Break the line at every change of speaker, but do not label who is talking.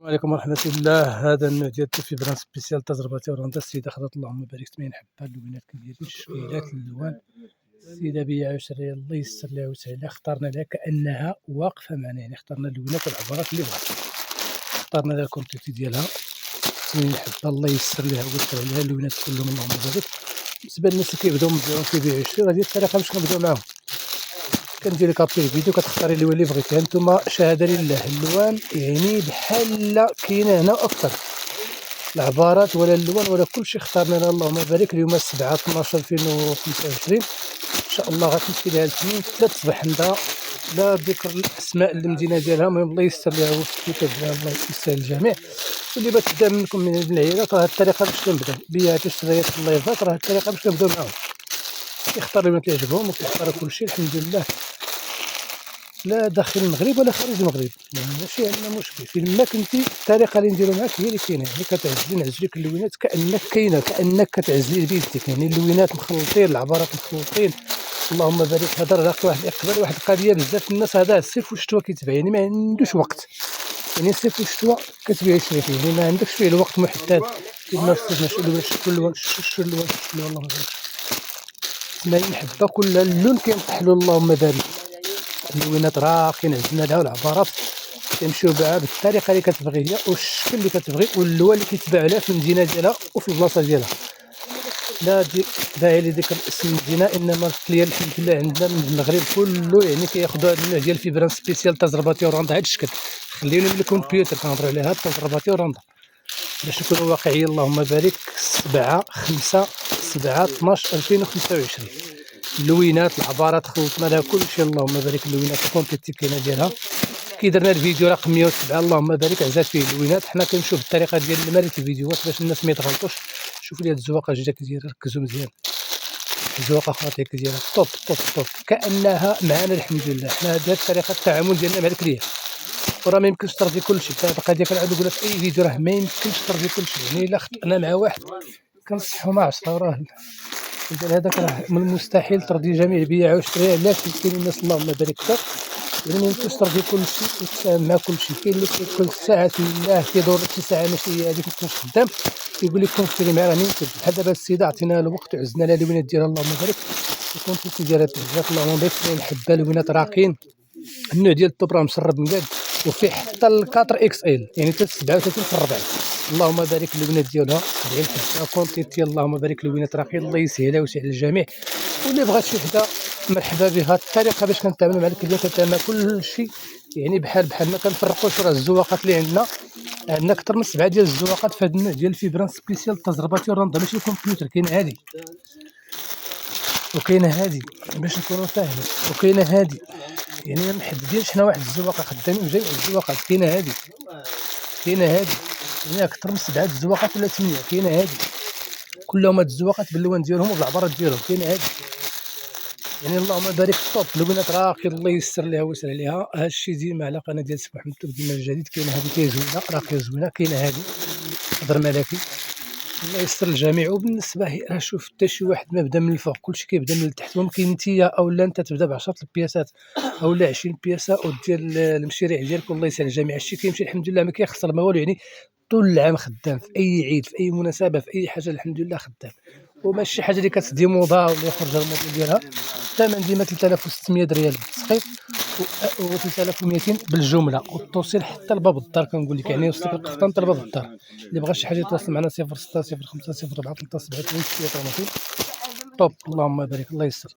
عليكم ورحمة الله. هذا النوع ديال التوفيبران سبيسيال تجربة تيروندا. السيدة خذت اللهم بارك 80 حبة، اللوينات كبيرين، الشكيلات، الألوان. السيدة بيع ريال الله يسر لها ويسهل. اخترنا لها كأنها واقفة معنا، يعني اخترنا اللوينات والعبارات اللي بغات، اخترنا لها الكونتيتي ديالها 80 حبة، الله يسر لها ويسر عليها. اللوينات كلهم اللهم بارك. بالنسبة للناس اللي كيبداو مزيان كيبيعو يشريو، هذه الطريقة باش كنبداو معاهم. كندير لك ابي فيديو كتختاري اللون اللي بغيتي. هانتوما شهاده لله، اللوان يعني بحال كاينه هنا اكثر، العبارات ولا اللون ولا كلشي اختارنا لها اللهم بارك. اليوم 7/12/2025 ان شاء الله غتمشي لها الاثنين 3 صباح عندها لا ذكر الاسماء المدينه ديالها. المهم الله يسر لها والكتاب ديالها الله يسهل الجميع. واللي بغات تبدا منكم من هاد العيالات، راه الطريقه باش كنبداو بيها الشريات في اللايفات، راه الطريقه باش كنبداو معاهم. كيختار اللي كيعجبهم وكيختار كلشي الحمد لله، لا داخل المغرب ولا خارج المغرب، يعني ماشي عندنا مشكل. فين ما كنتي الطريقه اللي نديرو معاك هي اللي كاينه، يعني كتعزلي نعزل لك اللوينات كانك كاينه، كانك كتعزلي بيدك، يعني اللوينات مخلطين العبارات مخلطين. اللهم بارك. هضر راه واحد الاقبال، واحد القضيه بزاف الناس هذا الصيف والشتوى كيتباع، يعني ما عندوش وقت، يعني الصيف والشتوى كتبيع يشري فيه، يعني ما عندكش فيه الوقت محدد. كما الصيف ماشي اللون اللون اللون اللهم بارك 80 حبه كل اللون كينطحلو اللهم بارك. اللوينات راه كنعزلنا لها والعبارات كنمشيو بها بالطريقه اللي كتبغي هي والشكل اللي كتبغي واللون اللي كيتباع عليها في المدينه ديالها وفي البلاصه ديالها. لا داعي لذكر اسم المدينه، انما الكليان الحمد لله عندنا من المغرب كله يعني كياخذوا هذا النوع ديال الفيبران سبيسيال تجربه تيروندا. هذا الشكل خلينا من الكمبيوتر كنهضروا عليها تجربه تيروندا باش نكونوا واقعيين. اللهم بارك 7/5/7/12/2025. اللوينات العبارات خلطنا لها كلشي اللهم بارك. اللوينات الكونتيتي كاينه ديالها كي درنا الفيديو رقم 107 اللهم بارك عزات فيه اللوينات. حنا كنمشيو بالطريقه ديال الماريت الفيديوهات باش الناس ما يتغلطوش. شوفوا لي هاد الزواقه جدا كدير، ركزوا مزيان. الزواقه اخرى ديالها طوب طوب طوب كانها معانا الحمد لله. حنا هاد طريقه التعامل ديالنا مع الكليان، وراه ما يمكنش ترضي كلشي. هاد القضيه كنعاود نقولها في اي فيديو، راه ما يمكنش ترضي كلشي، يعني الا خطأنا مع واحد كنصحو مع 10. راه هذاك راه من المستحيل ترضي جميع البياع والشراء. علاش؟ كاين الناس اللهم بارك كثر، يعني ما يمكنش ترضي كلشي وتتفاهم مع كلشي. كاين اللي كيقول ساعة لله كيدور شي ساعة ماشي هي هذيك، مكنتش خدام كيقول لك كون شري معاه. راه ما يمكنش. بحال دابا السيدة عطيناها الوقت وعزنا لها الوينات ديالها اللهم بارك، الكونتيتي ديالها بزاف اللهم بارك. 80 حبة الوينات راقين، النوع ديال الطوب راه مشرب مقاد، وفيه حتى ال 4 اكس ال، يعني حتى 37 في الربع. اللهم بارك. البنات ديالها 70 حبه كونتيتي اللهم بارك. البنات راقي الله يسهلها ويسهل الجميع. واللي بغات شي حدا مرحبا بها. الطريقه باش كنتعاملوا مع الكليان كنتعامل مع كل شيء يعني بحال ما كنفرقوش. راه الزواقات اللي عندنا اكثر من 7 ديال الزواقات في هذا النوع ديال الفيبران سبيسيال تجربه تيروندا. ماشي الكمبيوتر، كاين هادي وكاينه هادي باش نكونوا فاهمين، وكاينه هادي، يعني ما محددينش حنا واحد الزواقه خدامين بجميع الزواقات. كاينه هادي يعني اكثر من 7 الزواقات ولا 8. كاينه هادي كلهم هاد الزواقات باللون ديالهم وبالعبارات ديالهم. كاينه هادي يعني اللهم بارك طوب. لبنات راقي الله يسر لها ويسر عليها. هادشي ديما على قناه ديال سي محمد ديما الجديد. كاينه هادي كاين زوينه راقيه زوينه. كاينه هادي هضر ملكي الله يسر الجميع. وبالنسبه راه شوف حتى شي واحد ما بدا من الفوق، كلشي كيبدا من التحت. ممكن نتيا اولا انت تبدا ب 10 البياسات اولا 20 بياسه ودير المشاريع ديالك والله يسهل الجميع. الشيء كيمشي الحمد لله ما كيخسر ما والو، يعني طول العام خدام في اي عيد في اي مناسبه في اي حاجه الحمد لله خدام. وماشي حاجه اللي كتدي موضه ولا يخرج الموديل ديالها. الثمن ديما 3600 ريال بالتسقيط و 3200 بالجمله، والتوصيل حتى لباب الدار. كنقول لك يعني يوصلك القفطان حتى لباب الدار. اللي بغى شي حاجه يتواصل معنا 06 05 04 73 طوب اللهم بارك الله يسر.